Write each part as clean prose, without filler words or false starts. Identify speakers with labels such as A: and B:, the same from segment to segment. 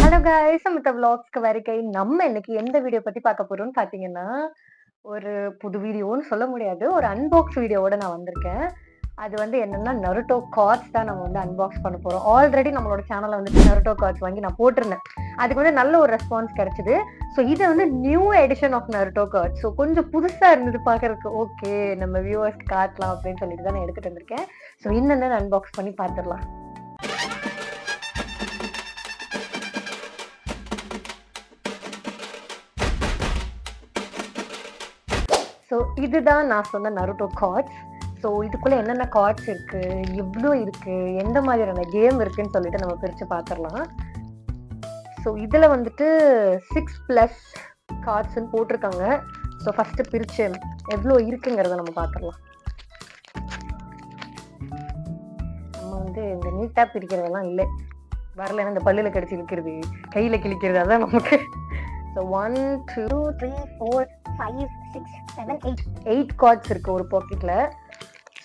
A: Hello guys, சமத்த விளாக்ஸ்க்கு வருகை. நம்ம இன்னைக்கு எந்த வீடியோ பத்தி பார்க்க போறோம்னு பாத்தீங்கன்னா, ஒரு புது வீடியோன்னு சொல்ல முடியாது. ஒரு அன்பாக்ஸ் வீடியோவோட நான் வந்திருக்கேன். அது வந்து என்னன்னா நருட்டோ கார்ட்ஸ் தான் நம்ம வந்து அன்பாக்ஸ் பண்ண போறோம். ஆல்ரெடி நம்மளோட சேனல்ல வந்துட்டு நருட்டோ கார்ட்ஸ் வாங்கி நான் போட்டிருந்தேன். அதுக்கு வந்து நல்ல ஒரு ரெஸ்பான்ஸ் கிடைச்சது. ஸோ இது வந்து new edition of Naruto cards. So கொஞ்சம் புதுசா இருந்தது பார்க்கறதுக்கு. ஓகே, நம்ம வியூவர்ஸ்க்கு காட்டலாம் அப்படின்னு சொல்லிட்டு தான் நான் எடுத்துட்டு வந்திருக்கேன். ஸோ இன்னும் அன்பாக்ஸ் பண்ணி பார்த்துடலாம். ஸோ இதுதான் நான் சொன்ன நருட்டோ கார்ட்ஸ். ஸோ இதுக்குள்ள என்னென்ன கார்ட்ஸ் இருக்கு, எவ்வளோ இருக்கு, எந்த மாதிரியான கேம் இருக்குன்னு சொல்லிட்டு நம்ம பிரிச்சு பார்த்துடலாம். ஸோ இதுல வந்துட்டு 6+ கார்ட்ஸ்ன்னு போட்டிருக்காங்க. ஸோ ஃபர்ஸ்ட் பிரிச்சு எவ்வளோ இருக்குங்கிறத நம்ம பார்த்துடலாம். நம்ம வந்து இந்த நீட்டா பிரிக்கிறதெல்லாம் இல்லை, வரலன்னா இந்த பல்லுல கடிச்சு இழுக்கிறது, கையில கிழிக்கிறது, அதான் நமக்கு. ஸோ 1 2 3 4 5 6 7 8 கார்ட்ஸ் இருக்கு ஒரு பாக்கெட்ல.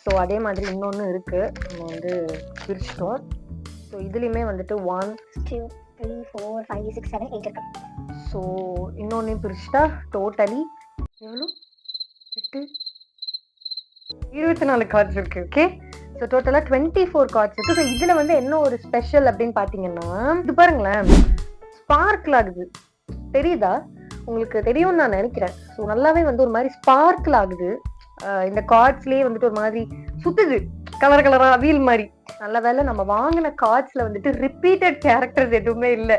A: ஸோ அதே மாதிரி இன்னொன்று இருக்கு, நம்ம வந்து பிரிச்சிட்டோம். ஸோ இதுலயுமே வந்துட்டு 1 2 3 4 5 6 7 8 இருக்கு. ஸோ இன்னொன்னு பிரிச்சுட்டா டோட்டலி எவ்வளோ 8 24 கார்ட்ஸ் இருக்கு. ஓகே, ஸோ டோட்டலா 24 கார்ட்ஸ் இருக்கு. ஸோ இதுல வந்து என்ன ஒரு ஸ்பெஷல் அப்படின்னு பாத்தீங்கன்னா, இது பாருங்களேன், ஸ்பார்க்கிள் ஆகுது. தெரியுதா? உங்களுக்கு தெரியும்னு நான் நினைக்கிறேன். ஸோ நல்லாவே வந்து ஒரு மாதிரி ஸ்பார்க்கிள் ஆகுது. இந்த கார்ட்ஸ்லயே வந்துட்டு ஒரு மாதிரி சுத்துது, கலர் கலரா வீல் மாதிரி. நல்ல வேலை நம்ம வாங்கின கார்ட்ஸ்ல வந்துட்டு ரிப்பீட்டட் கேரக்டர்ஸ் எதுவுமே இல்லை.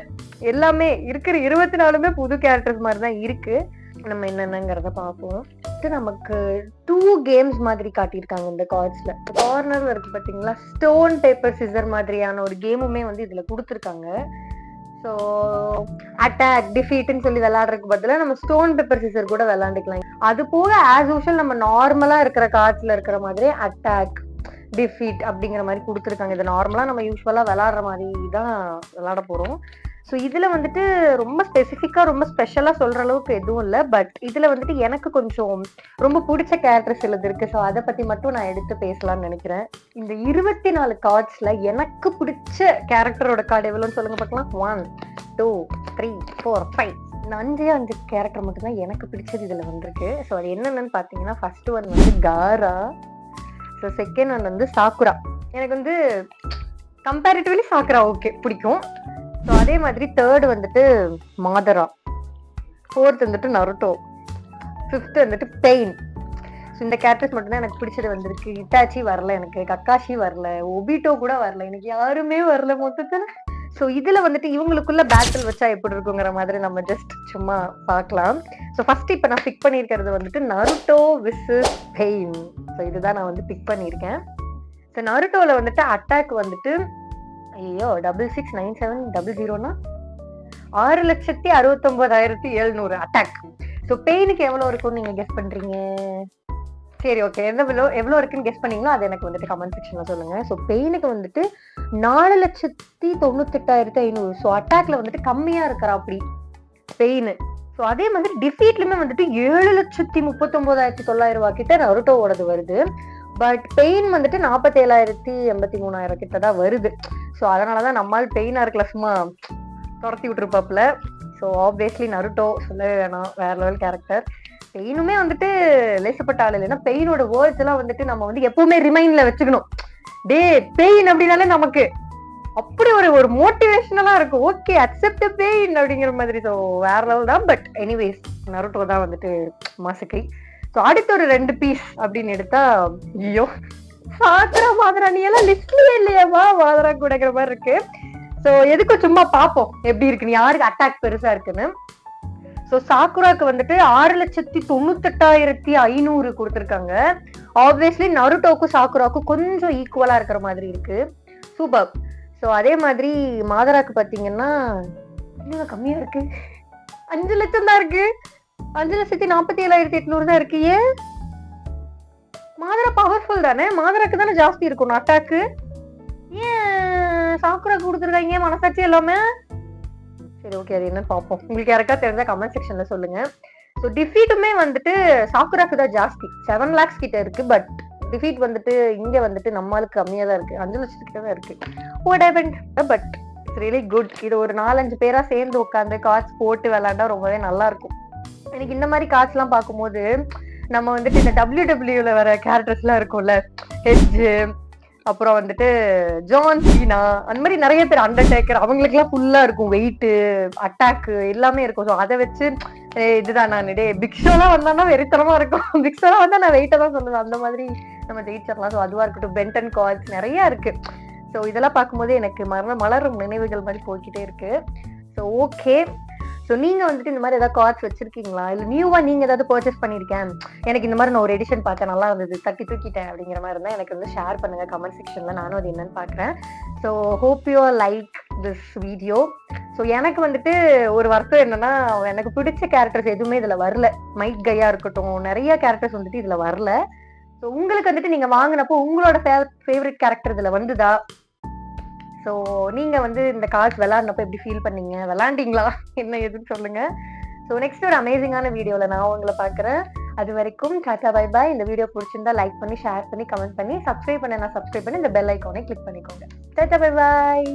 A: எல்லாமே இருக்கிற 24மே புது கேரக்டர்ஸ் மாதிரி தான் இருக்கு. நம்ம என்னென்னங்கிறத பார்ப்போம். நமக்கு 2 கேம்ஸ் மாதிரி காட்டியிருக்காங்க இந்த கார்ட்ஸ்ல. கார்னர்ல இருக்கு பாத்தீங்களா, ஸ்டோன் பேப்பர் சிசர் மாதிரியான ஒரு கேமுமே வந்து இதுல கொடுத்துருக்காங்க. ஸோ அட்டாக் டிஃபீட்னு சொல்லி விளையாடுறதுக்கு பதிலாக நம்ம ஸ்டோன் பேப்பர் சிசர் கூட விளையாண்டுக்கலாம். அது போக ஆஸ் யூஷுவல் நம்ம நார்மலா இருக்கிற கார்ட்ஸ்ல இருக்கிற மாதிரி அட்டாக் டிஃபீட் அப்படிங்கிற மாதிரி கொடுத்துருக்காங்க. இது நார்மலா நம்ம யூஸ்வலா விளையாடுற மாதிரி தான் விளையாட போறோம். ஸோ இதுல வந்துட்டு ரொம்ப ஸ்பெசிஃபிக்கா ரொம்ப ஸ்பெஷலா சொல்ற அளவுக்கு எதுவும் இல்லை. பட் இதுல வந்துட்டு எனக்கு கொஞ்சம் ரொம்ப பிடிச்ச கேரக்டர்ஸ் எழுது இருக்கு. ஸோ அதை பத்தி மட்டும் நான் எடுத்து பேசலாம்னு நினைக்கிறேன். இந்த 24 கார்ட்ஸ்ல எனக்கு பிடிச்ச கேரக்டரோட கார்டு எவ்வளோன்னு சொல்லுங்க பார்க்கலாம். 1 2 3 4 5 இந்த 5 கேரக்டர் மட்டும்தான் எனக்கு பிடிச்சது இதுல வந்திருக்கு. ஸோ அது என்னென்னு பாத்தீங்கன்னா, ஃபர்ஸ்ட் ஒன் வந்து காரா. ஸோ செகண்ட் ஒன் வந்து சாக்குரா. எனக்கு வந்து கம்பேரிட்டிவ்லி சாக்குரா ஓகே பிடிக்கும். ஸோ அதே மாதிரி தேர்ட் வந்துட்டு மாதரா, ஃபோர்த் வந்துட்டு நருட்டோ, ஃபிஃப்த் வந்துட்டு பெயின். ஸோ இந்த கேரக்டர்ஸ் மட்டும்தான் எனக்கு பிடிச்சது வந்திருக்கு. இட்டாச்சி வரல, எனக்கு கக்காஷி வரல, ஒபிட்டோ கூட வரல, எனக்கு யாருமே வரல மொத்தத்துல. ஸோ இதுல வந்துட்டு இவங்களுக்குள்ள பேட்டில் வச்சா எப்படி இருக்குங்கிற மாதிரி நம்ம ஜஸ்ட் சும்மா பார்க்கலாம். ஸோ ஃபர்ஸ்ட் இப்போ நான் பிக் பண்ணியிருக்கிறது வந்துட்டு நருட்டோ விசஸ் பெயின். ஸோ இதுதான் நான் வந்து பிக் பண்ணியிருக்கேன். ஸோ நருட்டோல வந்துட்டு அட்டாக் வந்துட்டு 669700 6,69,700 அட்டாக். ஸோ பெயினுக்கு எவ்வளோ இருக்கும்னு நீங்க கெஸ் பண்றீங்க? சரி, ஓகே, எவ்வளோ இருக்குன்னு கெஸ் பண்ணீங்களோ அது எனக்கு வந்துட்டு கமெண்ட் செக்ஷன்ல சொல்லுங்க. ஸோ பெயினுக்கு வந்துட்டு 4,98,500. ஸோ அட்டாக்ல வந்துட்டு கம்மியா இருக்கிறா அப்படி பெயின். ஸோ அதே மாதிரி டிஃபீட்லுமே வந்துட்டு 7,39,900 கிட்ட நருட்டோவோடது வருது. பட் பெயின் வந்துட்டு 47,83,000 கிட்ட தான் வருது. ஸோ அதனாலதான் நம்மால் பெயினா இருக்கல சும்மா துரத்தி விட்டுருப்பாப்புல. ஸோ ஆப்வியஸ்லி நருட்டோ சொல்ல வேணாம், வேற லெவல் கேரக்டர். பெயினுமே வந்துட்டு லேசப்பட்ட ஆள் இல்லைன்னா பெயினோட வேர்ட்ஸ் எல்லாம் வந்துட்டு நம்ம வந்து எப்பவுமே ரிமைண்ட்ல வச்சுக்கணும். டே பெயின் அப்படின்னாலே நமக்கு அப்படி ஒரு மோட்டிவேஷனலா இருக்கும். ஓகே, அக்செப்ட் பெயின் அப்படிங்கிற மாதிரி. ஸோ வேற லெவல் தான். பட் எனிவேஸ் நருட்டோ தான் வந்துட்டு மாசுக்கை. ஸோ அடுத்த ஒரு 2 பீஸ் அப்படின்னு எடுத்தா, ஐயோ சாக்குரா மாதரா நீ எல்லாம் லிஸ்ட்லயே இல்லையாவா மாதரா கூடங்கிற மாதிரி இருக்கு. ஸோ எதுக்கும் சும்மா பார்ப்போம் எப்படி இருக்குன்னு, யாருக்கு அட்டாக் பெருசா இருக்குன்னு. ஸோ சாக்குராக்கு வந்துட்டு 6,98,500 கொடுத்துருக்காங்க. ஆப்வியஸ்லி நருட்டோக்கும் சாக்குராக்கும் கொஞ்சம் ஈக்குவலா இருக்கிற மாதிரி இருக்கு. சூப்பர். ஸோ அதே மாதிரி மாதராக்கு பாத்தீங்கன்னா இன்னும் கம்மியா இருக்கு, 5 லட்சம் தான் இருக்கு. 5,47,800 தான் இருக்கு. ஏன் மாதரா பவர்ஃபுல் தானே, மாதராக்கு தானே ஜாஸ்தி இருக்கணும் அட்டாக்கு. ஏன் சாக்குராக்கு கொடுத்துருக்காங்க மனசாட்சி எல்லாமே? சரி, ஓகே, அது என்னன்னு பார்ப்போம். உங்களுக்கு யாருக்கா தெரிஞ்சா கமெண்ட் செக்ஷன்ல சொல்லுங்க. ஸோ டிஃபீட்டுமே வந்துட்டு சாக்குராக்கு தான் ஜாஸ்தி, 7 lakhs கிட்ட இருக்கு. பட் டிஃபீட் வந்துட்டு இங்க வந்துட்டு நம்மளுக்கு கம்மியா தான் இருக்கு, 5 லட்சத்துக்கிட்ட தான் இருக்கு. But really good. இது ஒரு 4-5 பேரா சேர்ந்து உட்காந்து கார்ட்ஸ் போட்டு விளையாண்டா ரொம்பவே நல்லா இருக்கும். எனக்கு இந்த மாதிரி கார்ட்ஸ் எல்லாம் பார்க்கும்போது நம்ம வந்துட்டு இந்த WWEல வர கேரக்டர்ஸ் எல்லாம் இருக்கும்ல, ஹெட்ஜ், அப்புறம் வந்துட்டு ஜான் சீனா, அந்த மாதிரி நிறைய பேர், அண்டர்டேக்கர், அவங்களுக்கு எல்லாம் ஃபுல்லா இருக்கும் வெயிட், அட்டாக் எல்லாமே இருக்கும். ஸோ அதை வச்சு இதுதான் நான் பிக் ஷோலாம் வந்தானா வெறித்தனமா இருக்கும். பிக் ஷோலாம் வந்தா நான் வெயிட்டை தான் சொல்லுவேன். அந்த மாதிரி நம்ம ஜெயிச்சிடலாம். ஸோ அதுவா இருக்கட்டும், பென்டன் கார்ட்ஸ் நிறைய இருக்கு. ஸோ இதெல்லாம் பார்க்கும்போது எனக்கு மலரும் நினைவுகள் மாதிரி போய்கிட்டே இருக்கு. ஸோ ஓகே, ஸோ நீங்க வந்துட்டு இந்த மாதிரி ஏதாவது கார்ட்ஸ் வச்சிருக்கீங்களா, இல்ல நியூவா நீங்க ஏதாவது பர்ச்சேஸ் பண்ணிருக்கேன், எனக்கு இந்த மாதிரி நான் ஒரு எடிஷன் பார்த்தேன் நல்லா இருந்தது, தட்டி தூக்கிட்டேன் அப்படிங்கிற மாதிரி இருந்தா எனக்கு வந்து ஷேர் பண்ணுங்க கமெண்ட் செக்ஷன்ல. நானும் அது என்னன்னு பாக்குறேன். So hope you like this video. So எனக்கு வந்துட்டு ஒரு வருத்தம் என்னன்னா, எனக்கு பிடிச்ச கேரக்டர்ஸ் எதுவுமே இதுல வரல. மைக் கையா இருக்கட்டும், நிறைய கேரக்டர்ஸ் வந்துட்டு இதுல வரல. ஸோ உங்களுக்கு வந்துட்டு நீங்க வாங்கினப்போ உங்களோட ஃபேவரட் கேரக்டர் இதுல வந்துதா? ஸோ நீங்க வந்து இந்த கார்ட்ஸ் விளையாடினப்போ எப்படி ஃபீல் பண்ணீங்க, விளையாண்டீங்களா, என்ன எதுன்னு சொல்லுங்க. ஸோ நெக்ஸ்ட் ஒரு அமேசிங்கான வீடியோல நான் உங்களை பார்க்குறேன். அது வரைக்கும் டாடா பை பாய். இந்த வீடியோ பிடிச்சிருந்தா லைக் பண்ணி, ஷேர் பண்ணி, கமெண்ட் பண்ணி, சப்ஸ்கிரைப் பண்ண சப்ஸ்கிரைப் பண்ணி இந்த பெல் ஐக்கானை கிளிக் பண்ணிக்கோங்க. Tata bye bye.